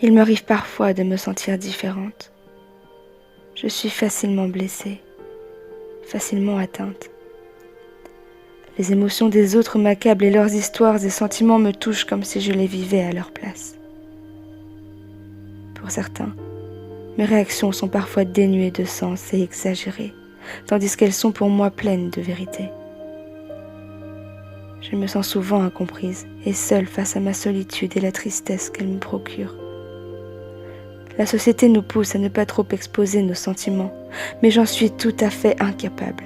Il m'arrive parfois de me sentir différente. Je suis facilement blessée, facilement atteinte. Les émotions des autres m'accablent et leurs histoires et sentiments me touchent comme si je les vivais à leur place. Pour certains, mes réactions sont parfois dénuées de sens et exagérées, tandis qu'elles sont pour moi pleines de vérité. Je me sens souvent incomprise et seule face à ma solitude et la tristesse qu'elle me procure. La société nous pousse à ne pas trop exposer nos sentiments, mais j'en suis tout à fait incapable.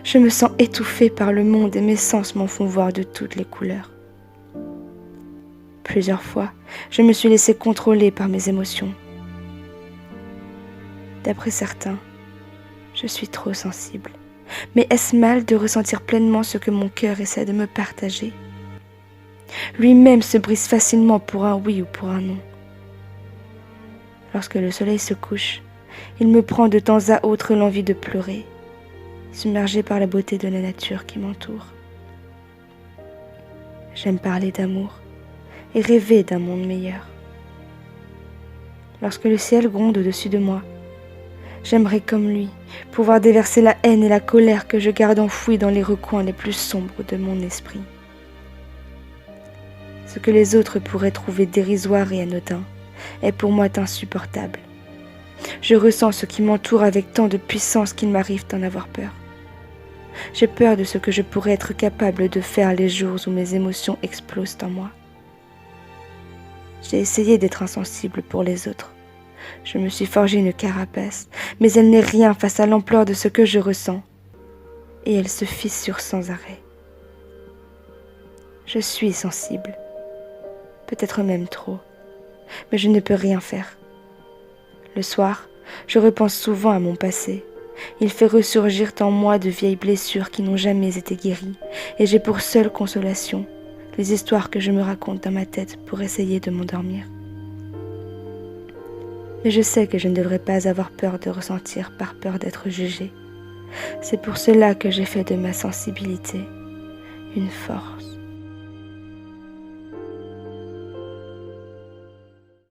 Je me sens étouffée par le monde et mes sens m'en font voir de toutes les couleurs. Plusieurs fois, je me suis laissée contrôler par mes émotions. D'après certains, je suis trop sensible. Mais est-ce mal de ressentir pleinement ce que mon cœur essaie de me partager? Lui-même se brise facilement pour un oui ou pour un non. Lorsque le soleil se couche, il me prend de temps à autre l'envie de pleurer, submergée par la beauté de la nature qui m'entoure. J'aime parler d'amour et rêver d'un monde meilleur. Lorsque le ciel gronde au-dessus de moi, j'aimerais comme lui pouvoir déverser la haine et la colère que je garde enfouies dans les recoins les plus sombres de mon esprit. Ce que les autres pourraient trouver dérisoire et anodin est pour moi insupportable. Je ressens ce qui m'entoure avec tant de puissance qu'il m'arrive d'en avoir peur. J'ai peur de ce que je pourrais être capable de faire les jours où mes émotions explosent en moi. J'ai essayé d'être insensible pour les autres. Je me suis forgé une carapace, mais elle n'est rien face à l'ampleur de ce que je ressens. Et elle se fissure sans arrêt. Je suis sensible, peut-être même trop, mais je ne peux rien faire. Le soir, je repense souvent à mon passé. Il fait ressurgir en moi de vieilles blessures qui n'ont jamais été guéries, et j'ai pour seule consolation les histoires que je me raconte dans ma tête pour essayer de m'endormir. Mais je sais que je ne devrais pas avoir peur de ressentir par peur d'être jugée. C'est pour cela que j'ai fait de ma sensibilité une force.